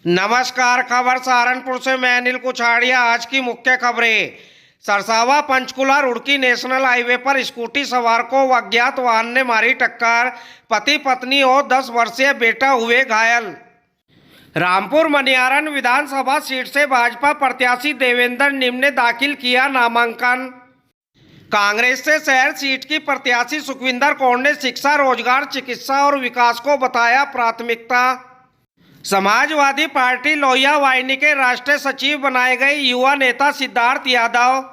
नमस्कार। खबर सहारनपुर से मैं अनिल कुछाड़िया। आज की मुख्य खबरें। सरसावा पंचकुला रुड़की नेशनल हाईवे पर स्कूटी सवार को अज्ञात वाहन ने मारी टक्कर। पति पत्नी और 10 वर्षीय बेटा हुए घायल। रामपुर मनियारन विधानसभा सीट से भाजपा प्रत्याशी देवेंद्र निम ने दाखिल किया नामांकन। कांग्रेस से शहर सीट की प्रत्याशी सुखविंदर कौर ने शिक्षा, रोजगार, चिकित्सा और विकास को बताया प्राथमिकता। समाजवादी पार्टी लोहिया वाहिनी के राष्ट्रीय सचिव बनाए गए युवा नेता सिद्धार्थ यादव।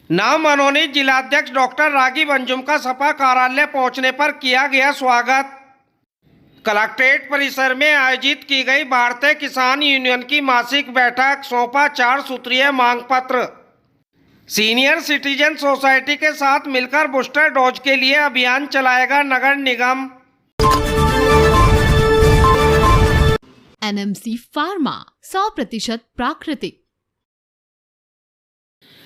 नवमनोनीत जिलाध्यक्ष डॉक्टर राघव अंजुम का सपा कार्यालय पहुंचने पर किया गया स्वागत। कलेक्ट्रेट परिसर में आयोजित की गई भारतीय किसान यूनियन की मासिक बैठक, सौंपा 4 सूत्रीय मांग पत्र। सीनियर सिटीजन सोसाइटी के साथ मिलकर बूस्टर डोज के लिए अभियान चलाएगा नगर निगम। NMC फार्मा 100% प्राकृतिक।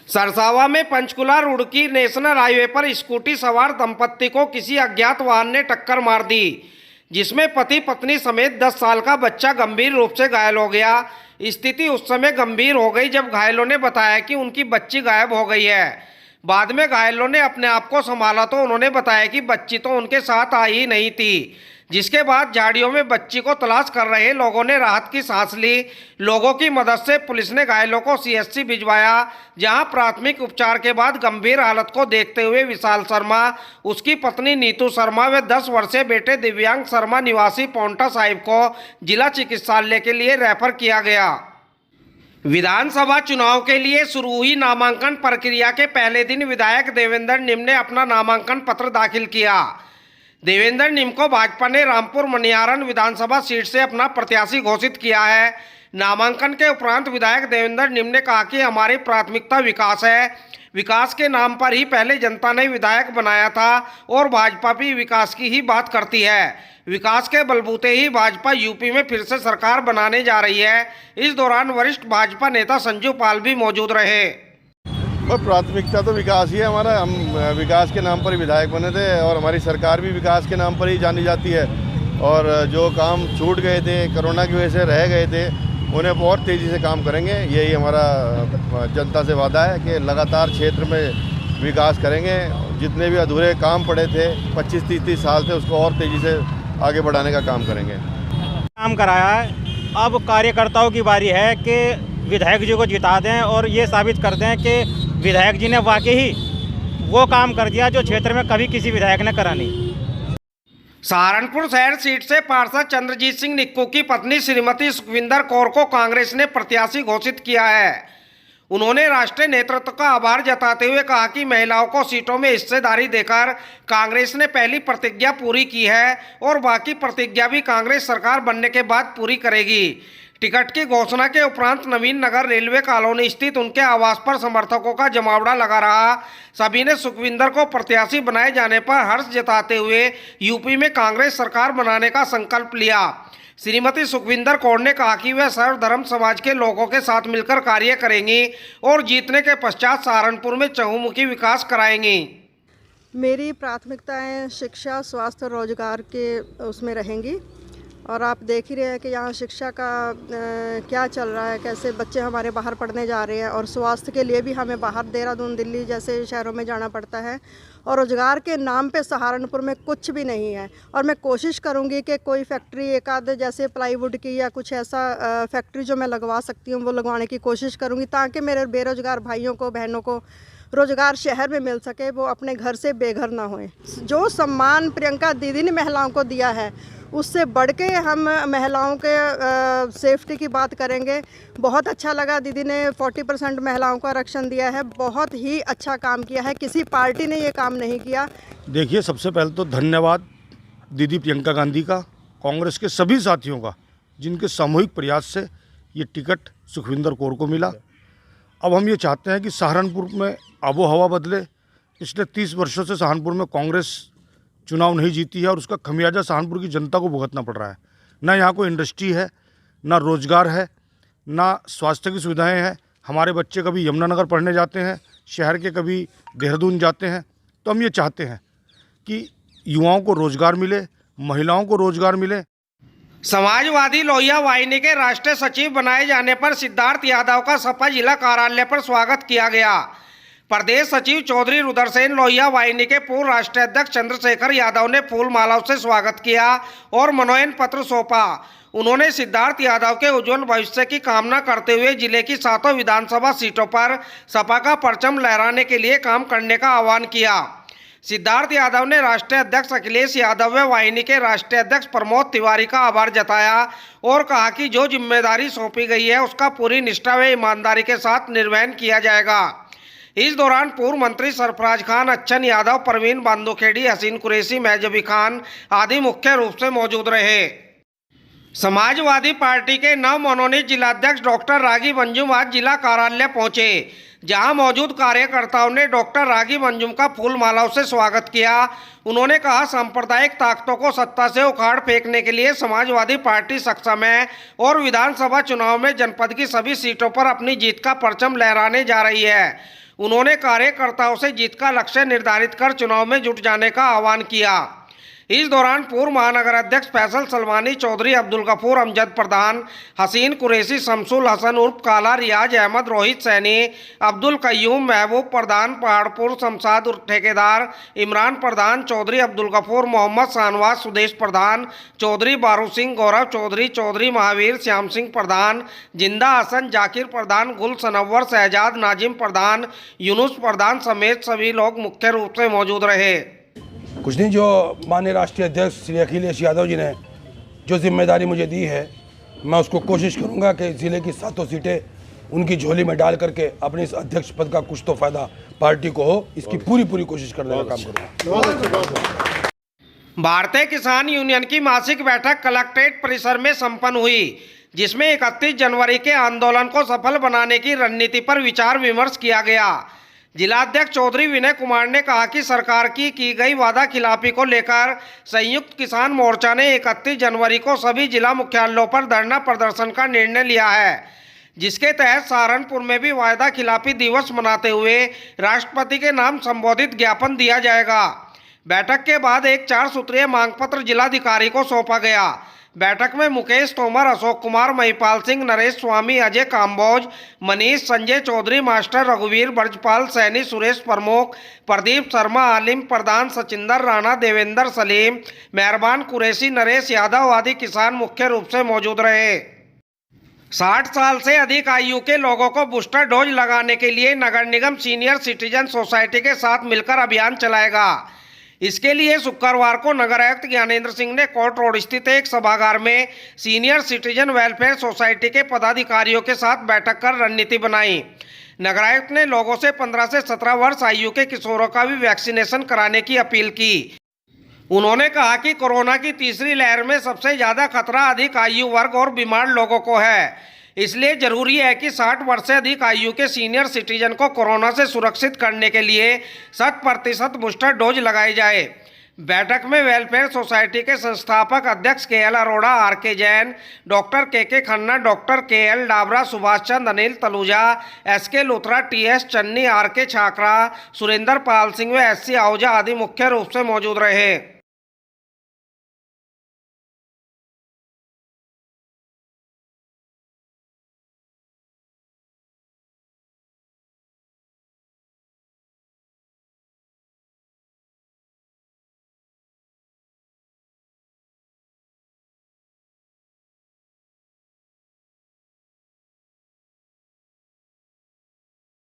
सरसावा में पंचकुला रुड़की नेशनल हाईवे पर स्कूटी सवार दंपत्ति को किसी अज्ञात वाहन ने टक्कर मार दी, जिसमें पति पत्नी समेत 10 साल का बच्चा गंभीर रूप से घायल हो गया। स्थिति उस समय गंभीर हो गई जब घायलों ने बताया कि उनकी बच्ची गायब हो गई है। बाद में घायलों ने अपने आप को संभाला तो उन्होंने बताया कि बच्ची तो उनके साथ आई ही नहीं थी, जिसके बाद झाड़ियों में बच्ची को तलाश कर रहे लोगों ने राहत की सांस ली। लोगों की मदद से पुलिस ने घायलों को CHC भिजवाया, जहां प्राथमिक उपचार के बाद गंभीर हालत को देखते हुए विशाल शर्मा, उसकी पत्नी नीतू शर्मा व 10 वर्षीय बेटे दिव्यांग शर्मा निवासी पौंटा साहिब को जिला चिकित्सालय के लिए रेफर किया गया। विधानसभा चुनाव के लिए शुरू हुई नामांकन प्रक्रिया के पहले दिन विधायक देवेंद्र निम ने अपना नामांकन पत्र दाखिल किया। देवेंद्र निम को भाजपा ने रामपुर मनियारन विधानसभा सीट से अपना प्रत्याशी घोषित किया है। नामांकन के उपरांत विधायक देवेंद्र निम ने कहा कि हमारी प्राथमिकता विकास है। विकास के नाम पर ही पहले जनता ने विधायक बनाया था और भाजपा भी विकास की ही बात करती है। विकास के बलबूते ही भाजपा यूपी में फिर से सरकार बनाने जा रही है। इस दौरान वरिष्ठ भाजपा नेता संजू पाल भी मौजूद रहे। और प्राथमिकता तो विकास ही है हमारा। हम विकास के नाम पर विधायक बने थे और हमारी सरकार भी विकास के नाम पर ही जानी जाती है। और जो काम छूट गए थे, कोरोना की वजह से रह गए थे, उन्हें बहुत तेज़ी से काम करेंगे। यही हमारा जनता से वादा है कि लगातार क्षेत्र में विकास करेंगे। जितने भी अधूरे काम पड़े थे 25-30 साल से, उसको और तेज़ी से आगे बढ़ाने का काम करेंगे। काम कराया है, अब कार्यकर्ताओं की बारी है कि विधायक जी को जिता दें और ये साबित कर दें कि विधायक जी ने वाकई ही वो काम कर दिया जो क्षेत्र में कभी किसी विधायक ने करा नहीं। सहारनपुर शहर सीट से पार्षद चंद्रजीत सिंह निक्कू की पत्नी श्रीमती सुखविंदर कौर को कांग्रेस ने प्रत्याशी घोषित किया है। उन्होंने राष्ट्रीय नेतृत्व का आभार जताते हुए कहा कि महिलाओं को सीटों में हिस्सेदारी देकर कांग्रेस ने पहली प्रतिज्ञा पूरी की है और बाकी प्रतिज्ञा भी कांग्रेस सरकार बनने के बाद पूरी करेगी। टिकट की घोषणा के उपरांत नवीन नगर रेलवे कॉलोनी स्थित उनके आवास पर समर्थकों का जमावड़ा लगा रहा। सभी ने सुखविंदर को प्रत्याशी बनाए जाने पर हर्ष जताते हुए यूपी में कांग्रेस सरकार बनाने का संकल्प लिया। श्रीमती सुखविंदर कौर ने कहा कि वह सर्वधर्म समाज के लोगों के साथ मिलकर कार्य करेंगी और जीतने के पश्चात सहारनपुर में चहुमुखी विकास कराएंगी। मेरी प्राथमिकताएं शिक्षा, स्वास्थ्य और रोजगार के उसमें रहेंगी। और आप देख ही रहे हैं कि यहाँ शिक्षा का क्या चल रहा है, कैसे बच्चे हमारे बाहर पढ़ने जा रहे हैं। और स्वास्थ्य के लिए भी हमें बाहर देहरादून, दिल्ली जैसे शहरों में जाना पड़ता है। और रोजगार के नाम पे सहारनपुर में कुछ भी नहीं है। और मैं कोशिश करूँगी कि कोई फैक्ट्री एक आध जैसे प्लाईवुड की या कुछ ऐसा फैक्ट्री जो मैं लगवा सकती हूँ वो लगवाने की कोशिश करूँगी, ताकि मेरे बेरोजगार भाइयों को, बहनों को रोजगार शहर में मिल सके, वो अपने घर से बेघर ना होए। जो सम्मान प्रियंका दीदी ने महिलाओं को दिया है, उससे बढ़ के हम महिलाओं के सेफ्टी की बात करेंगे। बहुत अच्छा लगा, दीदी ने 40% महिलाओं को आरक्षण दिया है। बहुत ही अच्छा काम किया है, किसी पार्टी ने ये काम नहीं किया। देखिए, सबसे पहले तो धन्यवाद दीदी प्रियंका गांधी का, कांग्रेस के सभी साथियों का, जिनके सामूहिक प्रयास से ये टिकट सुखविंदर कौर को मिला। अब हम ये चाहते हैं कि सहारनपुर में आबो हवा बदले। पिछले 30 वर्षों से सहारनपुर में कांग्रेस चुनाव नहीं जीती है और उसका खमियाजा सहारनपुर की जनता को भुगतना पड़ रहा है। ना यहाँ कोई इंडस्ट्री है, ना रोजगार है, ना स्वास्थ्य की सुविधाएं हैं। हमारे बच्चे कभी यमुनानगर पढ़ने जाते हैं, शहर के कभी देहरादून जाते हैं। तो हम ये चाहते हैं कि युवाओं को रोजगार मिले, महिलाओं को रोजगार मिले। समाजवादी लोहिया वाहिनी के राष्ट्रीय सचिव बनाए जाने पर सिद्धार्थ यादव का सपा जिला कार्यालय पर स्वागत किया गया। प्रदेश सचिव चौधरी रुद्रसेन लोहिया वाहिनी के पूर्व राष्ट्रीय अध्यक्ष चंद्रशेखर यादव ने फूल मालाओं से स्वागत किया और मनोनयन पत्र सौंपा। उन्होंने सिद्धार्थ यादव के उज्जवल भविष्य की कामना करते हुए जिले की 7 विधानसभा सीटों पर सपा का परचम लहराने के लिए काम करने का आह्वान किया। सिद्धार्थ यादव ने राष्ट्रीय अध्यक्ष अखिलेश यादव व वाहिनी के राष्ट्रीय अध्यक्ष प्रमोद तिवारी का आभार जताया और कहा कि जो जिम्मेदारी सौंपी गई है उसका पूरी निष्ठा व ईमानदारी के साथ निर्वहन किया जाएगा। इस दौरान पूर्व मंत्री सरफराज खान, अच्छन यादव, परवीन बांदोखेड़ी, हसीन कुरैशी, महजबी खान आदि मुख्य रूप से मौजूद रहे। समाजवादी पार्टी के नव मनोनीत जिलाध्यक्ष डॉक्टर राघी मंजुम आज जिला कार्यालय पहुंचे, जहां मौजूद कार्यकर्ताओं ने डॉक्टर राघी मंजुम का फूल मालाओं से स्वागत किया। उन्होंने कहा, सांप्रदायिक ताकतों को सत्ता से उखाड़ फेंकने के लिए समाजवादी पार्टी सक्षम है और विधानसभा चुनाव में जनपद की सभी सीटों पर अपनी जीत का परचम लहराने जा रही है। उन्होंने कार्यकर्ताओं से जीत का लक्ष्य निर्धारित कर चुनाव में जुट जाने का आह्वान किया। इस दौरान पूर्व महानगर अध्यक्ष फैसल सलमानी, चौधरी अब्दुल गफूर अमजद प्रधान, हसीन कुरैशी, शमसुल हसन उर्फ काला, रियाज अहमद, रोहित सैनी, अब्दुल कयूम, महबूब प्रधान, पहाड़पुर शमशाद उर्फ ठेकेदार, इमरान प्रधान, चौधरी अब्दुल गफूर, मोहम्मद शाहनवाज, सुदेश प्रधान, चौधरी बारू सिंह, गौरव चौधरी, चौधरी महावीर, श्याम सिंह प्रधान, जिंदा हसन, जाकिर प्रधान, गुल सनव्वर, शहजाद, नाजिम प्रधान, यूनुस प्रधान समेत सभी लोग मुख्य रूप से मौजूद रहे। कुछ नहीं, जो माननीय राष्ट्रीय अध्यक्ष श्री अखिलेश यादव जी ने जो जिम्मेदारी मुझे दी है, मैं उसको कोशिश करूंगा कि ज़िले की 7 सीटें उनकी झोली में डाल करके अपने इस अध्यक्ष पद का कुछ तो फायदा पार्टी को हो, इसकी पूरी कोशिश करने का काम करूँगा। भारतीय किसान यूनियन की मासिक बैठक कलेक्ट्रेट परिसर में संपन्न हुई, जिसमें 31 जनवरी के आंदोलन को सफल बनाने की रणनीति पर विचार विमर्श किया गया। जिलाध्यक्ष चौधरी विनय कुमार ने कहा कि सरकार की गई वादा खिलाफी को लेकर संयुक्त किसान मोर्चा ने 31 जनवरी को सभी जिला मुख्यालयों पर धरना प्रदर्शन का निर्णय लिया है, जिसके तहत सहारनपुर में भी वादा खिलाफी दिवस मनाते हुए राष्ट्रपति के नाम संबोधित ज्ञापन दिया जाएगा। बैठक के बाद एक 4 सूत्रीय मांग पत्र जिलाधिकारी को सौंपा गया। बैठक में मुकेश तोमर, अशोक कुमार, महिपाल सिंह, नरेश स्वामी, अजय काम्बोज, मनीष, संजय चौधरी, मास्टर रघुवीर, ब्रजपाल सैनी, सुरेश प्रमुख, प्रदीप शर्मा, आलिम प्रधान, सचिंदर राणा, देवेंद्र सलीम, मेहरबान कुरैशी, नरेश यादव आदि किसान मुख्य रूप से मौजूद रहे। 60 साल से अधिक आयु के लोगों को बूस्टर डोज लगाने के लिए नगर निगम सीनियर सिटीजन सोसाइटी के साथ मिलकर अभियान चलाएगा। इसके लिए शुक्रवार को नगर आयुक्त ज्ञानेंद्र सिंह ने कोर्ट रोड स्थित एक सभागार में सीनियर सिटीजन वेलफेयर सोसाइटी के पदाधिकारियों के साथ बैठक कर रणनीति बनाई। नगर आयुक्त ने लोगों से 15 से 17 वर्ष आयु के किशोरों का भी वैक्सीनेशन कराने की अपील की। उन्होंने कहा कि कोरोना की तीसरी लहर में सबसे ज़्यादा खतरा अधिक आयु वर्ग और बीमार लोगों को है, इसलिए जरूरी है कि 60 वर्ष से अधिक आयु के सीनियर सिटीजन को कोरोना से सुरक्षित करने के लिए 100% बूस्टर डोज लगाई जाए। बैठक में वेलफेयर सोसाइटी के संस्थापक अध्यक्ष KL Arora, RK Jain, doctor KK Khanna, doctor KL Dabra, Subhash Chand, Anil Taluja, SK Luthra, TS Channi, RK Chhakra, Surendra Pal Singh व SC आहूजा आदि मुख्य रूप से मौजूद रहे।